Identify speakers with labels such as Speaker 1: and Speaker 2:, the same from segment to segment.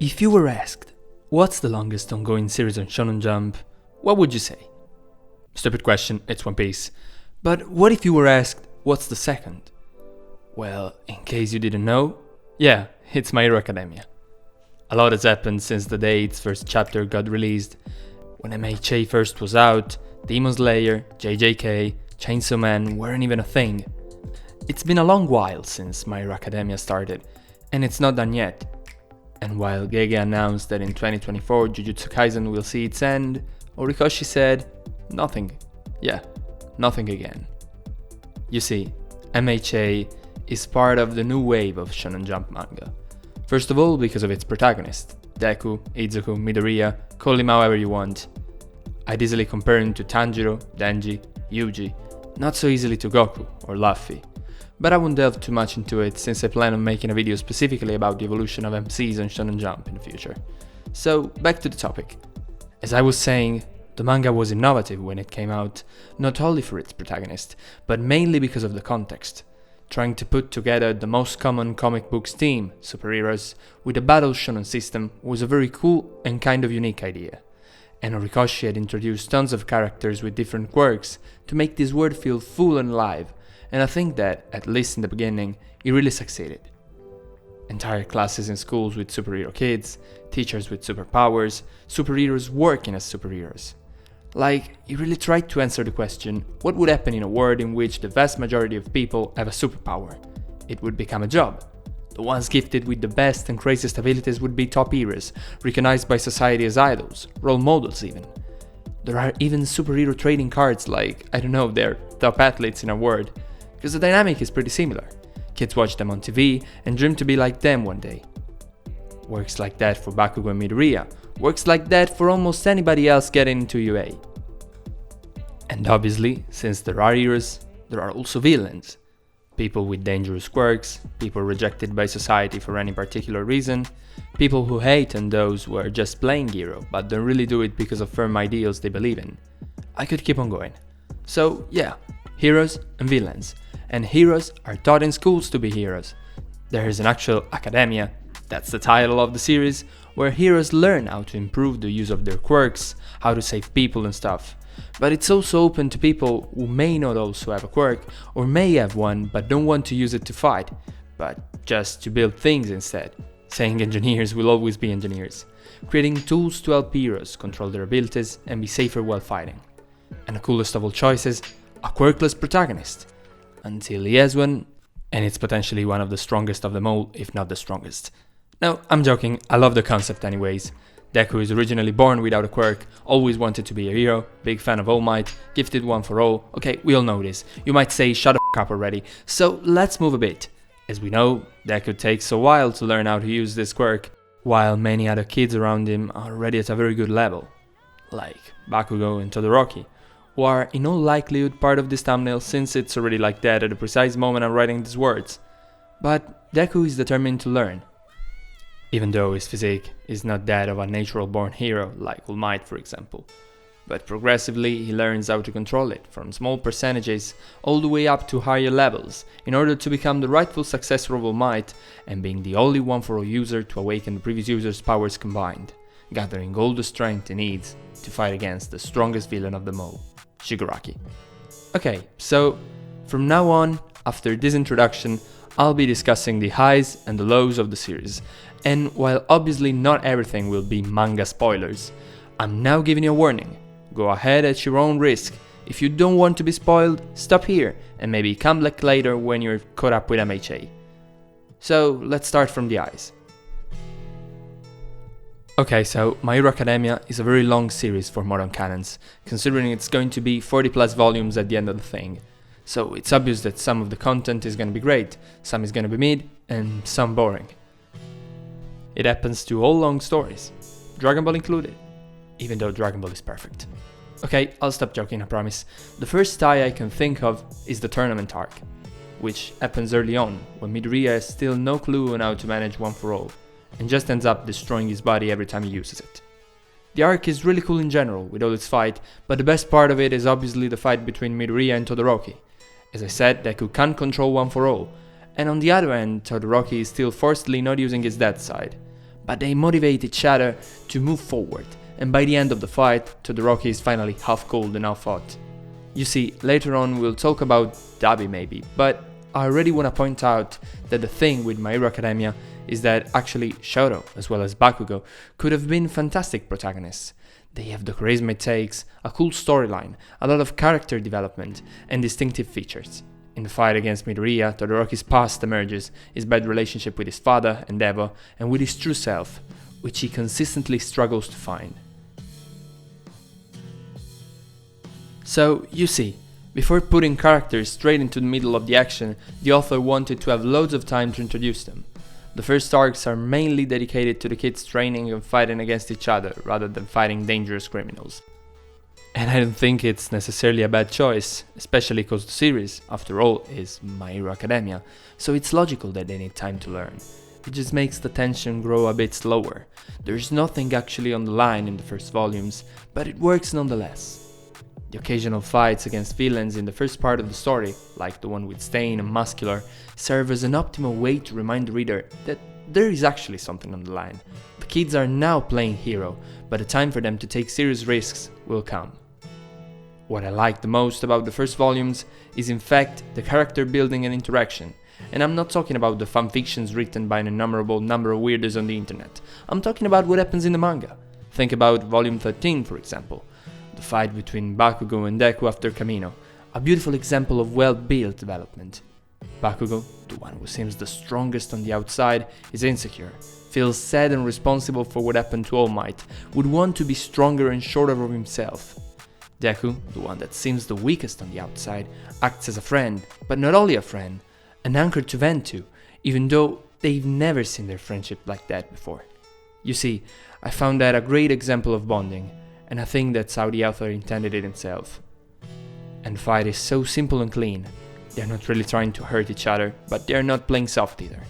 Speaker 1: If you were asked, what's the longest ongoing series on Shonen Jump, what would you say? Stupid question, it's One Piece. But what if you were asked, what's the second? Well, in case you didn't know, yeah, it's My Hero Academia. A lot has happened since the day its first chapter got released. When MHA first was out, Demon Slayer, JJK, Chainsaw Man weren't even a thing. It's been a long while since My Hero Academia started, and it's not done yet. And while Gege announced that in 2024 Jujutsu Kaisen will see its end, Horikoshi said, nothing. Yeah, nothing again. You see, MHA is part of the new wave of Shonen Jump manga. First of all, because of its protagonist, Deku, Izuku, Midoriya, call him however you want. I'd easily compare him to Tanjiro, Denji, Yuji, not so easily to Goku or Luffy. But I won't delve too much into it since I plan on making a video specifically about the evolution of MCs on Shonen Jump in the future. So, back to the topic. As I was saying, the manga was innovative when it came out, not only for its protagonist, but mainly because of the context. Trying to put together the most common comic books theme, superheroes, with a battle shonen system was a very cool and kind of unique idea. And Horikoshi had introduced tons of characters with different quirks to make this world feel full and alive, and I think that, at least in the beginning, he really succeeded. Entire classes in schools with superhero kids, teachers with superpowers, superheroes working as superheroes. Like, he really tried to answer the question, what would happen in a world in which the vast majority of people have a superpower? It would become a job. The ones gifted with the best and craziest abilities would be top heroes, recognized by society as idols, role models even. There are even superhero trading cards like, I don't know, they're top athletes in a world, because the dynamic is pretty similar. Kids watch them on TV and dream to be like them one day. Works like that for Bakugo and Midoriya, works like that for almost anybody else getting into UA. And obviously, since there are heroes, there are also villains. People with dangerous quirks, people rejected by society for any particular reason, people who hate on those who are just playing hero but don't really do it because of firm ideals they believe in. I could keep on going. So yeah, heroes and villains. And heroes are taught in schools to be heroes. There is an actual academia, that's the title of the series, where heroes learn how to improve the use of their quirks, how to save people and stuff. But it's also open to people who may not also have a quirk, or may have one but don't want to use it to fight, but just to build things instead. Saying engineers will always be engineers. Creating tools to help heroes control their abilities and be safer while fighting. And the coolest of all choices, a quirkless protagonist. Until he has one, and it's potentially one of the strongest of them all, if not the strongest. No, I'm joking, I love the concept anyways. Deku is originally born without a quirk, always wanted to be a hero, big fan of All Might, gifted one for all. Okay, we all know this. You might say shut the f up already. So let's move a bit. As we know, Deku takes a while to learn how to use this quirk, while many other kids around him are already at a very good level. Like Bakugo and Todoroki, who are in all likelihood part of this thumbnail since it's already like that at the precise moment I'm writing these words. But Deku is determined to learn. Even though his physique is not that of a natural born hero like All Might for example. But progressively he learns how to control it from small percentages all the way up to higher levels in order to become the rightful successor of All Might and being the only one for all user to awaken the previous user's powers combined, gathering all the strength he needs to fight against the strongest villain of them all. Shigaraki. Okay, so from now on, after this introduction, I'll be discussing the highs and the lows of the series, and while obviously not everything will be manga spoilers, I'm now giving you a warning. Go ahead at your own risk. If you don't want to be spoiled, stop here and maybe come back later when you're caught up with MHA. So let's start from the highs. Okay, so My Hero Academia is a very long series for modern canons, considering it's going to be 40 plus volumes at the end of the thing. So it's obvious that some of the content is going to be great, some is going to be mid, and some boring. It happens to all long stories, Dragon Ball included, even though Dragon Ball is perfect. Okay, I'll stop joking, I promise. The first tie I can think of is the tournament arc, which happens early on, when Midoriya has still no clue on how to manage One for All, and just ends up destroying his body every time he uses it. The arc is really cool in general, with all its fight, but the best part of it is obviously the fight between Midoriya and Todoroki. As I said, Deku can't control One for All, and on the other hand, Todoroki is still forcedly not using his dead side. but they motivate each other to move forward, and by the end of the fight, Todoroki is finally half cold and half hot. You see, later on we'll talk about Dabi maybe, but I already want to point out that the thing with My Hero Academia is that actually Shoto, as well as Bakugo, could have been fantastic protagonists. They have the charisma it takes, a cool storyline, a lot of character development, and distinctive features. In the fight against Midoriya, Todoroki's past emerges, his bad relationship with his father, Endeavor, and with his true self, which he consistently struggles to find. So, you see, before putting characters straight into the middle of the action, the author wanted to have loads of time to introduce them. The first arcs are mainly dedicated to the kids training and fighting against each other, rather than fighting dangerous criminals. And I don't think it's necessarily a bad choice, especially because the series, after all, is My Hero Academia, so it's logical that they need time to learn. It just makes the tension grow a bit slower. There's nothing actually on the line in the first volumes, but it works nonetheless. The occasional fights against villains in the first part of the story, like the one with Stain and Muscular, serve as an optimal way to remind the reader that there is actually something on the line. The kids are now playing hero, but the time for them to take serious risks will come. What I like the most about the first volumes is in fact the character building and interaction, and I'm not talking about the fanfictions written by an innumerable number of weirdos on the internet. I'm talking about what happens in the manga. Think about volume 13 for example. The fight between Bakugo and Deku after Kamino, a beautiful example of well-built development. Bakugo, the one who seems the strongest on the outside, is insecure, feels sad and responsible for what happened to All Might, would want to be stronger and shorter of himself. Deku, the one that seems the weakest on the outside, acts as a friend, but not only a friend, an anchor to vent to, even though they've never seen their friendship like that before. You see, I found that a great example of bonding, and I think that's how the author intended it himself. And the fight is so simple and clean. They're not really trying to hurt each other, but they're not playing soft either.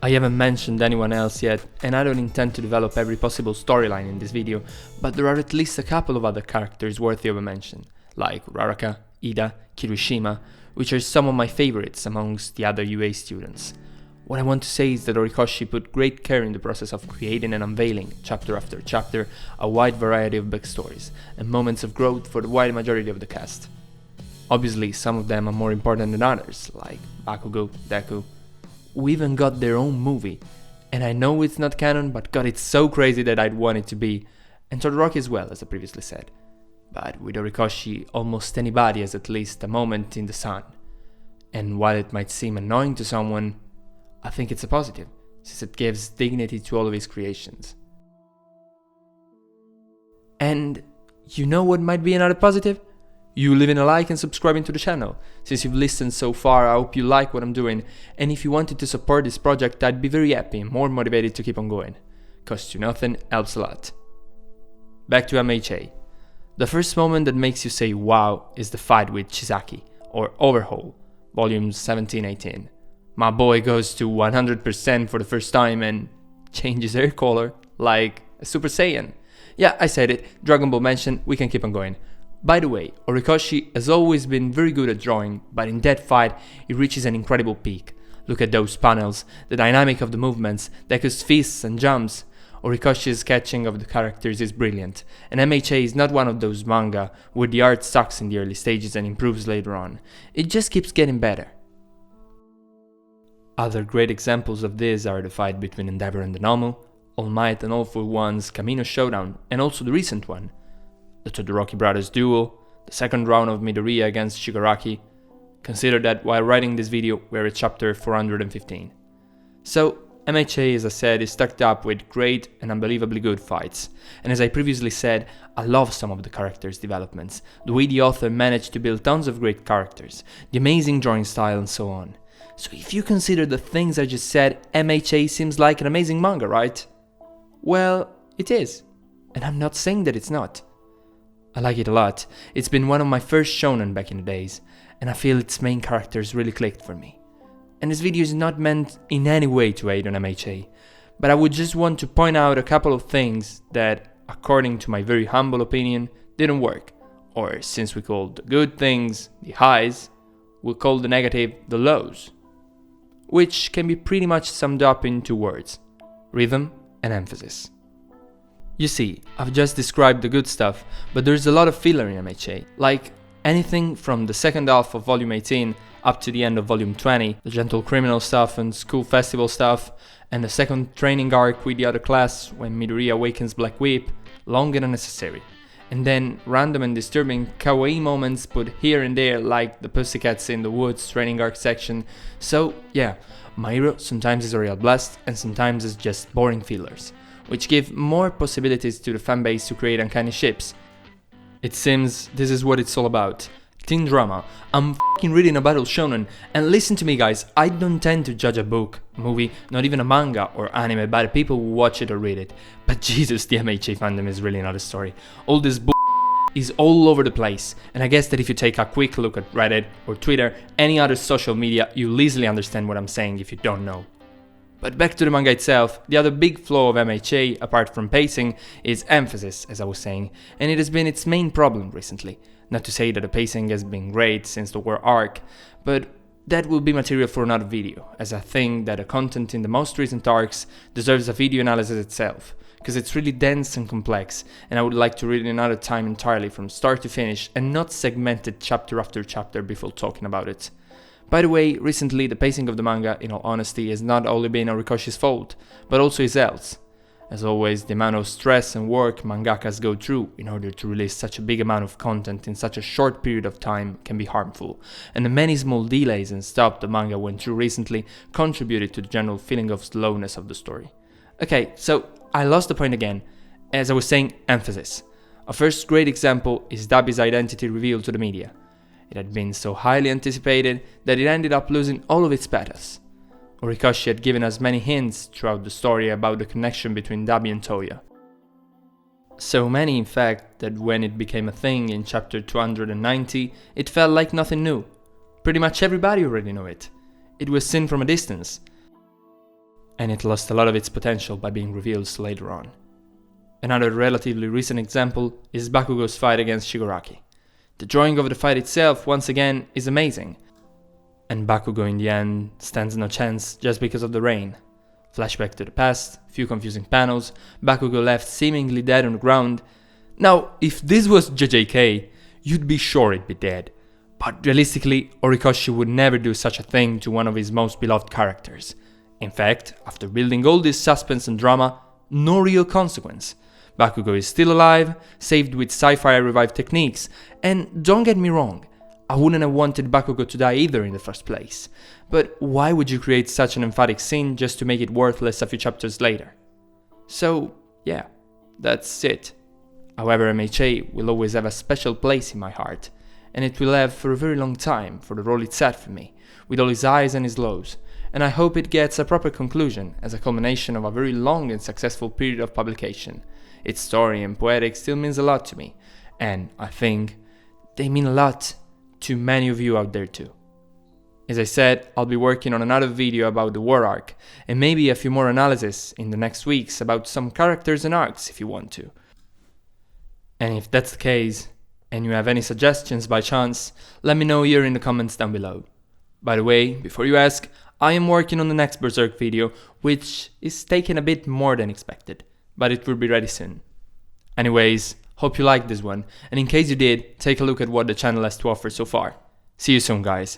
Speaker 1: I haven't mentioned anyone else yet, and I don't intend to develop every possible storyline in this video, but there are at least a couple of other characters worthy of a mention, like Uraraka, Ida, Kirishima, which are some of my favorites amongst the other UA students. What I want to say is that Horikoshi put great care in the process of creating and unveiling, chapter after chapter, a wide variety of backstories and moments of growth for the wide majority of the cast. Obviously, some of them are more important than others, like Bakugo, Deku, who even got their own movie, and I know it's not canon, but god, it's so crazy that I'd want it to be, and Todoroki as well, as I previously said. But with Horikoshi, almost anybody has at least a moment in the sun, and while it might seem annoying to someone, I think it's a positive, since it gives dignity to all of his creations. And you know what might be another positive? You leaving a like and subscribing to the channel. Since you've listened so far, I hope you like what I'm doing, and if you wanted to support this project, I'd be very happy and more motivated to keep on going. Costs you nothing, helps a lot. Back to MHA. The first moment that makes you say wow is the fight with Chisaki, or Overhaul, volumes 17-18. My boy goes to 100% for the first time and changes hair color like a Super Saiyan. Yeah, I said it, Dragon Ball mention, we can keep on going. By the way, Horikoshi has always been very good at drawing, but in that fight he reaches an incredible peak. Look at those panels, the dynamic of the movements, Deku's fists and jumps. Horikoshi's sketching of the characters is brilliant, and MHA is not one of those manga where the art sucks in the early stages and improves later on. It just keeps getting better. Other great examples of this are the fight between Endeavor and Denomu, All Might and All For One's Kamino Showdown, and also the recent one, the Todoroki brothers duel, the second round of Midoriya against Shigaraki. Consider that while writing this video, we're at chapter 415. So, MHA, as I said, is stacked up with great and unbelievably good fights, and as I previously said, I love some of the characters' developments, the way the author managed to build tons of great characters, the amazing drawing style and so on. So if you consider the things I just said, MHA seems like an amazing manga, right? Well, it is, and I'm not saying that it's not. I like it a lot. It's been one of my first shonen back in the days, and I feel its main characters really clicked for me. And this video is not meant in any way to hate on MHA, but I would just want to point out a couple of things that, according to my very humble opinion, didn't work. Or, since we call the good things the highs, we'll call the negative the lows. which can be pretty much summed up in 2 words: rhythm and emphasis. You see, I've just described the good stuff, but there's a lot of filler in MHA, like anything from the second half of volume 18 up to the end of volume 20, the gentle criminal stuff and school festival stuff, and the second training arc with the other class when Midoriya awakens Black Whip, long and unnecessary. And then random and disturbing kawaii moments put here and there, like the Pussycats in the Woods training arc section. So yeah, My Hero sometimes is a real blast and sometimes is just boring fillers, which give more possibilities to the fanbase to create uncanny ships. It seems this is what it's all about. Teen drama. I'm f***ing reading a battle shonen, and listen to me guys, I don't tend to judge a book, movie, not even a manga or anime by the people who watch it or read it. But Jesus, the MHA fandom is really another story. All this is all over the place, and I guess that if you take a quick look at Reddit or Twitter, any other social media, you'll easily understand what I'm saying if you don't know. But back to the manga itself, the other big flaw of MHA, apart from pacing, is emphasis, as I was saying, and it has been its main problem recently. Not to say that the pacing has been great since the war arc, but that will be material for another video, as I think that the content in the most recent arcs deserves a video analysis itself, because it's really dense and complex, and I would like to read it another time entirely from start to finish and not segmented chapter after chapter before talking about it. By the way, recently the pacing of the manga, in all honesty, has not only been Horikoshi's fault, but also his else. As always, the amount of stress and work mangakas go through in order to release such a big amount of content in such a short period of time can be harmful, and the many small delays and stuff the manga went through recently contributed to the general feeling of slowness of the story. Okay, so I lost the point again. As I was saying, emphasis. A first great example is Dabi's identity revealed to the media. It had been so highly anticipated that it ended up losing all of its pathos. Horikoshi had given us many hints throughout the story about the connection between Dabi and Toya. So many, in fact, that when it became a thing in chapter 290, it felt like nothing new. Pretty much everybody already knew it. It was seen from a distance, and it lost a lot of its potential by being revealed later on. Another relatively recent example is Bakugo's fight against Shigaraki. The drawing of the fight itself, once again, is amazing, and Bakugo in the end stands no chance just because of the rain. Flashback to the past, few confusing panels, Bakugo left seemingly dead on the ground. Now, if this was JJK, you'd be sure he'd be dead. But realistically, Horikoshi would never do such a thing to one of his most beloved characters. In fact, after building all this suspense and drama, no real consequence. Bakugo is still alive, saved with sci-fi revived techniques, and don't get me wrong, I wouldn't have wanted Bakugo to die either in the first place, but why would you create such an emphatic scene just to make it worthless a few chapters later? So, yeah, that's it. However, MHA will always have a special place in my heart, and it will have for a very long time for the role it set for me, with all his highs and his lows, and I hope it gets a proper conclusion as a culmination of a very long and successful period of publication. Its story and poetics still means a lot to me, and I think they mean a lot to many of you out there too. As I said, I'll be working on another video about the war arc, and maybe a few more analysis in the next weeks about some characters and arcs if you want to. And if that's the case, and you have any suggestions by chance, let me know here in the comments down below. By the way, before you ask, I am working on the next Berserk video, which is taking a bit more than expected, but it will be ready soon. Anyways, hope you liked this one, and in case you did, take a look at what the channel has to offer so far. See you soon guys.